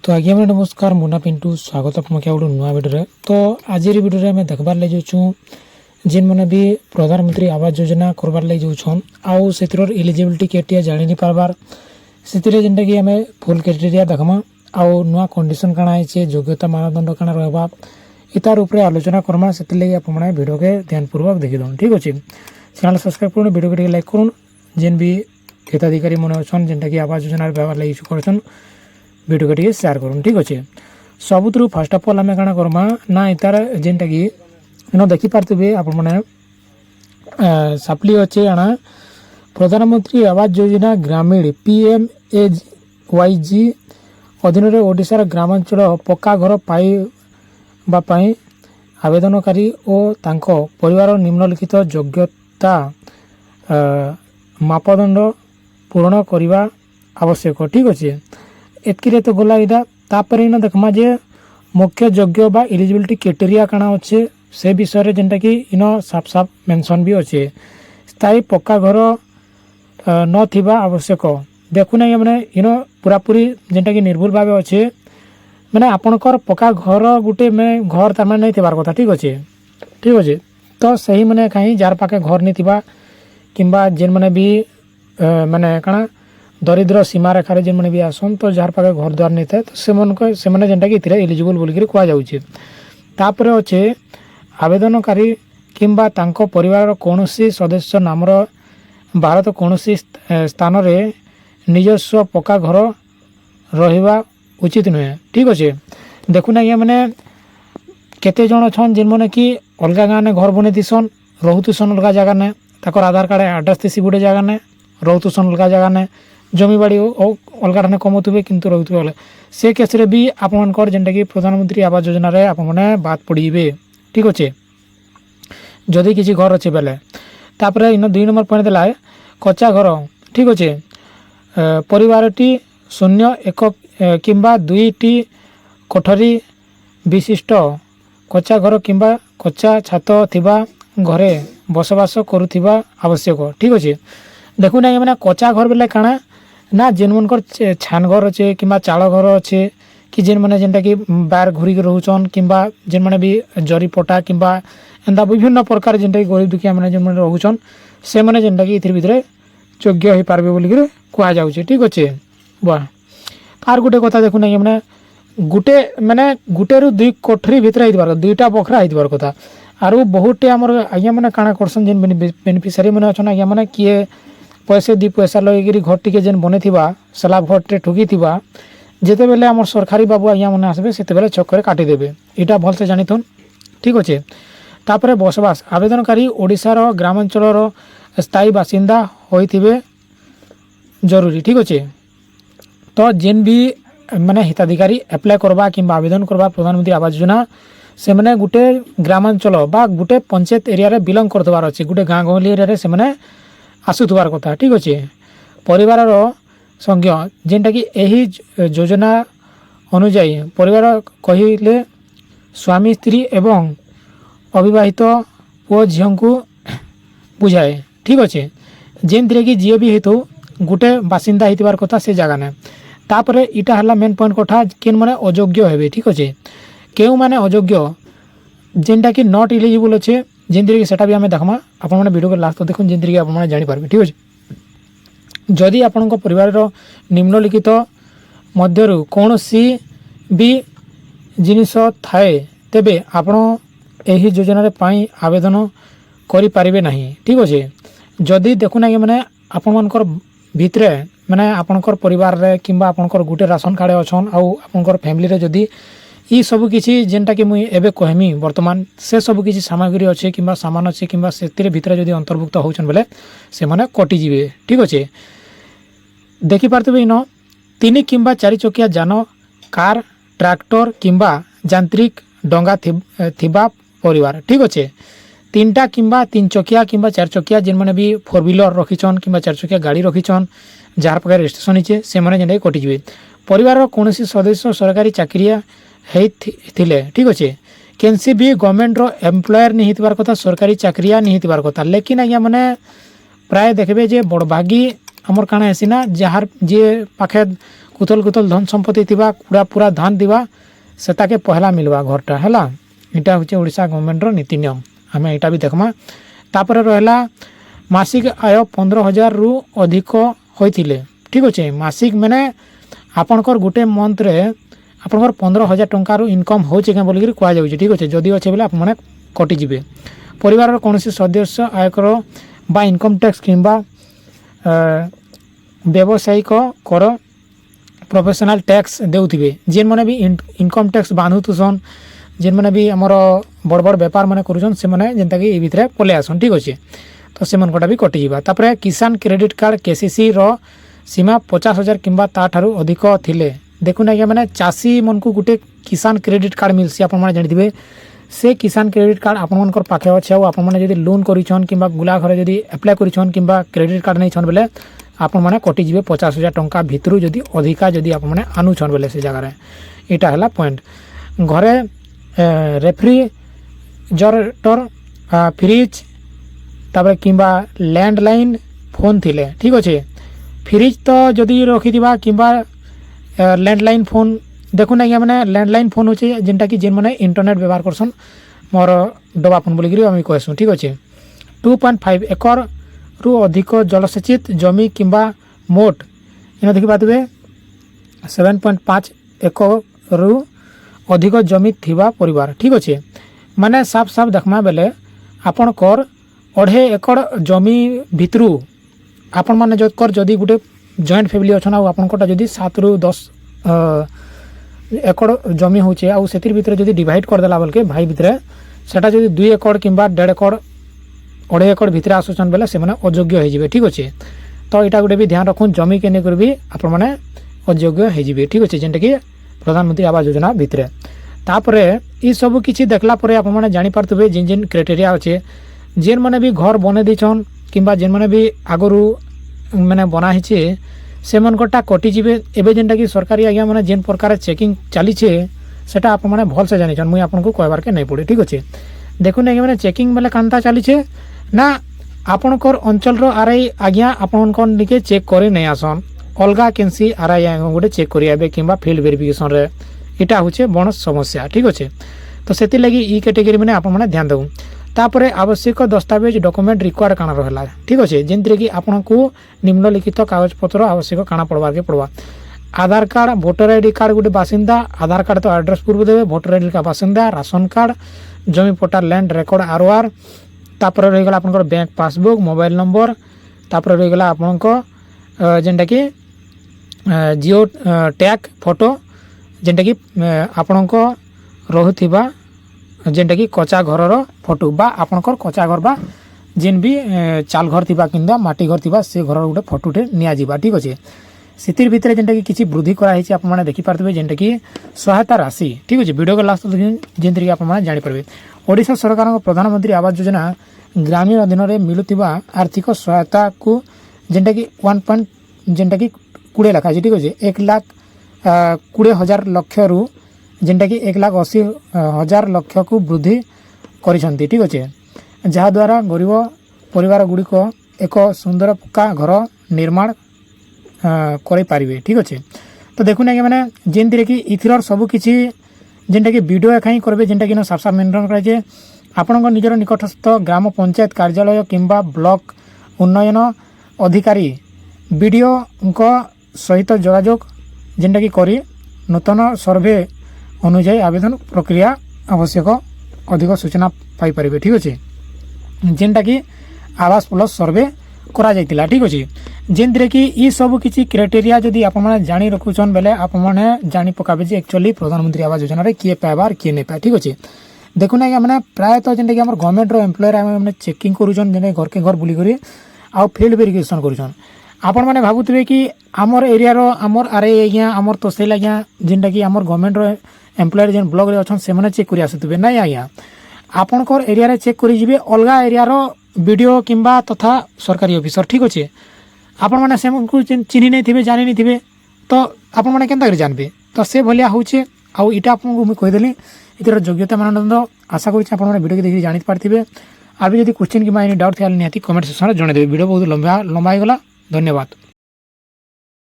तो आज्ञा मैं नमस्कार मुना पिंटू स्वागत आप गोटे नुआ भिडियो। तो आज भिडियो में देखबार लगे जाऊँ जेन मैंने भी प्रधानमंत्री आवास योजना करबार लगे जाऊन आउ से एलिजिबिलिटी केटिया जानी नहीं पार्बार से जेनटा कि आम फुल क्राइटेरिया देखमा आउ नुआ कंडीशन काଣା है योग्यता मानदंड काଣା रहा इतार उपरे आलोचना करमा से आपने भिडियो के ध्यानपूर्वक देखीद। ठीक अच्छे चैनल सब्सक्राइब करूँ भिडियो के लाइक करूँ जेन भी हिताधिकारी मन अच्छा जेनटा कि आवास योजना व्यवहार लगे कर भिडियो के शेयर करूँ। ठीक अच्छे सबुत फास्ट अफ अल आम काଣା करमा ना इतार जेनटा कि इन देखिपारे आपने साप्ली अच्छे आना प्रधानमंत्री आवास योजना ग्रामीण PMAYG अधीन ओडिशार ग्रामांचल पक्का घर पाई आवेदनकारी और तांको परिवार निम्नलिखित योग्यता मापदंड पूर्ण करने आवश्यक। ठीक अच्छे एतकी तो गला यहाँ तापर इन देखमा जे मुख्य योग्य बा एलिजिबिलिटी क्राइटेरिया काଣା अच्छे से विषय जेनटा कि इन साफ साफ मेंशन भी अच्छे स्थायी पक्का घर न थिबा आवश्यक। देखुना मैंने इन पूरापूरी जेनटा कि निर्भुल भाव अच्छे मैंने आपणकर पक्का घर गुटे मैं घर तार नहीं थिबार कथा। ठीक अच्छे तो सही मैंने कहीं जार पाखे घर नहीं थिबा किंबा जेन मैंने भी मैंने काଣା दरिद्र सीमा रेखार जेन मैंने भी आसन तो जार पाखे घर द्वार नहीं था तो से जेनटा कि एलिजिबल बोलिक कह जाऊँचे। तापर अच्छे आवेदनकारी किंबा तांको परिवार कौनसी सदस्य नामर भारत कौनसी स्थान रे निजस्व पक्का घर रहिबा उचित नुहे। ठीक अच्छे देखुना ये मैंने केते जन छन जिन मैंने कि अलग गाँव ने घर बने थीसन रोहुतुसन अलग जगह ने ताकर आधार कार्ड एड्रेस थी गोटे जगह ने रोहुतुसन अलग जगह ने जमी बाड़ी अलग ठाने कमौथे किंतु रोहुथे अलग से केस रे भी आपनकर जेनटा कि प्रधानमंत्री आवास योजना रे आपने बात पड़े। ठीक अच्छे जदि किसी घर अच्छे बेले तापर इन 2 नंबर पॉइंट देला है कच्चा घर। ठीक अच्छे परिवारटी 0-1 किंबा 2टी कोठरी विशिष्ट कच्चा घर किंबा कच्चा छात थिबा घरे बसवास करुथिबा आवश्यक। ठीक अच्छे देखुना ये मैंने कच्चा घर बेले काଣା ना जेन मनकर छान घर अच्छे किंबा चाल घर अच्छे कि जेन मैंने जेनटा कि बार घूरिक रोचन किंबा जेन मैंने भी जरी पटा किंबा एंता विभिन्न प्रकार जेनटा कि गरीब दुखिया मैंने जेन मैंने रोचन से मैंने जेनटा कि इथिर भितरे योग्य हो पारबे बोलिक कह जाऊँचे। ठीक अच्छे वाह आर गोटे कथा देखुना ये मैंने गुटे रु 2 कोठरी भितर होइबार 2टा बखरा होइबार कथा आरु बहुटे आमर आज्ञा मैंने काଣା करसन जेन बेनिफिशियरी मैंने अच्छा आज्ञा मैंने किए पैसे 2 पैसा लगे घर टी जेन बने स्लाब घर ठुकी जिते बेले आम सरकारी बाबू आज्ञा मैंने आसबे से चक्कर काटिदेवे यहाँ भलसे जानीथुन। ठीक अच्छे तापर बसवास आवेदनकारी ओडिशार ग्रामांचल स्थायी बासिंदा होइथिबे जरूरी। ठीक अच्छे तो जेन भी मैंने हिताधिकारी एप्लाय करवा कि आवेदन करवा प्रधानमंत्री आवास योजना से मैंने गुटे ग्रामांचल बा गुटे पंचायत एरिया रे बिलंग करथबार अच्छे गुटे गाँ गहली एरिया रे से मैंने आसुथबार कथा। ठीक अच्छे परिवार संज्ञ जेनटा कि यही योजना अनुजाई परिवार कहले स्वामी स्त्री एवं अविवाहित पुओ झील को बुझाए। ठीक अच्छे जेन थी कि जी भी हेतु गुटे बासिंदा होइतिबार कथा से जगह ने तापर इटा हला मेन पॉइंट कथा केन माने अयोग्य हेबे। ठीक अच्छे केउ माने अयोग्य जेनटा कि नॉट एलिजिबल अच्छे जेन थी कि सेटा भी आम देखमा आपण माने वीडियो के लास्ट तो देखुन जेन थी कि आपण माने जानि पारबे। ठीक अच्छे जदि आपणक परिवार निम्नलिखित मध्यरु कौनसी भी जिनिस थाए तेबे आपण एही योजना रे पाई आवेदन करि पारिबे नाही। ठीक अच्छे जदि देखुना कि मैंने आपण मानकर भितरे मैंने आपणकर परिवार रे किंबा आपणकर गुटे राशन कार्ड अछन आउ आपणकर फैमिली रे जदि ई सब किसी जेनटा कि मुई एबे कहमी वर्तमान से सब किसी सामग्री अच्छे किंबा सामान अच्छे किंबा सेतिरे भितरे जदि अंतर्भुक्त होचन बेले से माने कटि जिवे। ठीक अच्छे देखि पारतबे इन 3 किंबा 4 चकिया जान कार ट्रैक्टर किंबा यांत्रिक डंगा थिबा परिवार। ठीक अच्छे 3टा किंबा 3 चकिया किंबा 4 चकिया जेन माने भी 4 व्हीलर रखिछन किंबा 4 चकिया गाड़ी रखिछन जार पाखे रजिस्ट्रेशन होइछे से माने जेनटा कटि जिवे। परिवार कौनसी सदस्य सरकारी चाकरिया हेथिले। ठीक अच्छे केनसी भी गवर्नमेंट रो एम्प्लॉयर नहीं हितबार कथा सरकारी चाकरिया नहीं हितबार कथा लेकिन आज्ञा मैंने प्राय देखबे जे बड़भागी आमर काଣା हेसी ना जार जे पाखे कुतल कुतल धन संपत्ति थिबा पूरा पूरा धान दिबा सेताके पहला मिलवा घरटा हैला। इटा होचे ओडिशा गवर्नमेंट रो नीति नियम हमें इटा भी देखमा। तापर रहला मासिक आय 15,000 रु अधिक होइथिले ठीक अच्छे। मासिक माने आपणकर गोटे मंथ रे आपणकर 15,000 टंका रु इनकम होचे के बोलिक कह जाउचे ठीक अच्छे। जदि अच्छे बोले आपने कटि जिवे। परिवार कौन सदस्य आयकर बा इनकम टैक्स किंबा व्यावसायिक कर प्रोफेशनल टैक्स देउथिबे। जेन माने भी इनकम टैक्स बांधुतुसन जेन माने भी हमर बड़ बड़ व्यापार माने करूछन से माने जेंता कि ए भितरे पले आसन ठीक अच्छे। तो से मन कोटा भी कटि जिबा। तापरे किसान क्रेडिट कार्ड केसीसी रो सीमा 50,000 किंबा ताठारु अधिक थिले। देखुन आज्ञा माने चाषी मन को गुटे किसान क्रेडिट कार्ड मिलसी आपन माने जानिथिबे। से किसान क्रेडिट कार्ड आपन मनकर पाखे अछि आ आपन माने जदि लोन करिछन किंबा गुला घरे जदि अप्लाई करिछन किंबा क्रेडिट कार्ड नै छन बेले आपन माने कटि जिबे 50,000 टंका भितरु जदि अधिका जदि आपन माने आनु छन बेले से जगह रे। एटा हला पॉइंट। घरे रेफ्रिजरेटर फ्रिज तापर किंबा लैंडलाइन फोन थिले ठीक अच्छे। फ्रिज तो जदि रखिथिबा किंबा लैंडलाइन फोन देखुन आज्ञा माने लैंडलाइन फोन होचे जेनटा कि जेन माने इंटरनेट व्यवहार करसन मोर डबा फोन बोलिक आम कहसु ठीक अच्छे। 2.5 एकर रु अधिक जलसेचित जमी किंबा मोट इन देखि पातबे 7.5 एकर रु अधिक जमी थिबा परिवार ठीक अच्छे। माने साफ साफ देखमा बेले आपन कर 2.5 एकड़ जमी भितरु आपण माने जकर जदि गुटे जॉइंट फैमिली अछन आ आपन कोटा जदि 7 रु 10 एकड़ जमी होचे आ सेतिर भितरे जदि डिवाइड कर देला बलके भाई भितरे सेटा जदि 2 एकड़ किंबा 1.5 एकड़ 2.5 एकड़ भितरे आसुचन बेले से माने अयोग्य हो जिवे ठीक अच्छे। तो एटा गुटे भी ध्यान रखुन जमी के ने करबी आपण माने अयोग्य हो जिवे ठीक अच्छे जेंटा कि प्रधानमंत्री आवास योजना भितरे। तापरे ई सब किछि देखला परे आपण माने जानि पारतबे जिन जिन क्राइटेरिया अच्छे जेन माने भी घर बने दिछन किंबा जेन माने भी आगरु माने बना हिचे से मन कोटा कटि जिवे। एबे जेनटा कि सरकारी आज्ञा माने जेन प्रकार चेकिंग चली छे सेटा आप माने भल से जानि छन मुई आपन को कहबार के नै पड़े ठीक अच्छे। देखुन आज्ञा माने चेकिंग बेले कांता चली छे ना आपन कोर अंचल रो आरआई आज्ञा आपन कोन निके चेक करे नै आसन अलगा केनसी आरआई गोटे चेक करियाबे किंबा फील्ड वेरिफिकेशन रे इटा होचे बड़ समस्या ठीक अच्छे। तो सेति लगी ई कैटेगरी माने आपन माने ध्यान देउ। तापरे आवश्यक दस्तावेज डॉक्यूमेंट रिक्वायर्ड काना रहला ठीक अच्छे जेंतरे कि आपन को निम्नलिखित कागज पत्र आवश्यक काना पड़वा के पड़वा। आधार कार्ड वोटर आईडी कार्ड गोटे बासिंदा आधार कार्ड तो एड्रेस पूर्व देवे वोटर आईडी का बासिंदा राशन कार्ड जमी पट्टा लैंड रेकर्ड आरओआर तापर रही गला आपन बैंक पासबुक मोबाइल नंबर तापर रही गला आपन को जेंटा कि जियो टैग फोटो जेंटा कि आपन को रहुथिबा जेंटा कि कच्चा घर फोटो बा आपनकर कच्चा घर बा जेन भी चाल घर थिबा किंबा माटी घर थिबा से घर गोटे फोटोटे निया जिबा ठीक अच्छे। सितिर भितर जेंटा कि किछि वृद्धि करा हिचे आप माने देखि पारतबे जेंटा कि सहायता राशि ठीक अच्छे। वीडियो के लास्ट जेंतरि आप माने जानि परबे ओडिशा सरकार प्रधानमंत्री आवास योजना ग्रामीण अधीन रे मिलुतिबा आर्थिक सहायता को जेंटा कि 1 जेंटा कि 20 लाख ठीक अच्छे 1,20,000 लक्ष रु जेंटा कि 1,80,000 लक्ष को वृद्धि करिसंती ठीक अच्छे। जहाँ द्वारा गरीब परिवार गुड़िक एक सुंदर पक्का घर निर्माण करें पारे ठीक अच्छे। तो देखुन आगे मैंने जेनती कि इथर सबकि जेनटा कि वीडियो एका ही करेंगे जेनटा कि साफ साफ मेनटेन कराए आपण निजर निकटस्थ ग्राम पंचायत कार्यालय किंबा ब्लॉक उन्नयन अधिकारी वीडियो सहित जोगाजोग जेनटा कि करी नूतन सर्वे अनुजाई आवेदन प्रक्रिया आवश्यक अधिक सूचना पाई पारे ठीक अच्छे जेनटा कि आवास प्लस सर्वे करा जाइतिला ठीक अच्छे। जेनथिरे कि ई सब किछि क्राइटेरिया जदि आप माने जानि रखुछन बेले आप माने जानि पकाबे जे एक्चुअली प्रधानमंत्री आवास योजना रे किए पाइबार किए नै पाए ठीक अच्छे। देखुन आज्ञा माने प्राय तो जेनटा कि हमर गवर्नमेंट रो एम्प्लॉयर माने चेकिंग करूछन जेने घर के घर बुली करी आ फील्ड वेरिफिकेशन करूछन। आपण माने भाबुतबे कि हमर एरिया रो हमर आरए आज्ञा हमर तहसील आज्ञा जेनटा कि हमर गवर्नमेंट रो एम्प्लॉयर जेन ब्लॉक रे अछन से माने चेक करि आसुतबे नै आज्ञा आपनकर एरिया रे चेक करि जिवे अलगा एरिया रो वीडियो किंबा तथा सरकारी ऑफिसर ठीक अच्छे। आपण माने से चिन्हि नहीं थिबे जानि नहीं थिबे तो आपण माने केनता कर जानबे तो से भलिया होचे आ इटा आपन को कहि देली इतर योग्यता मानदंड आशा करि आपण माने वीडियो के देखि जानि पारथिबे। आ भी यदि क्वेश्चन कि एनी डाउट थाल निहाती कमेंट सेक्शन रे जणे देबे। वीडियो बहुत लंबा हो गला धन्यवाद।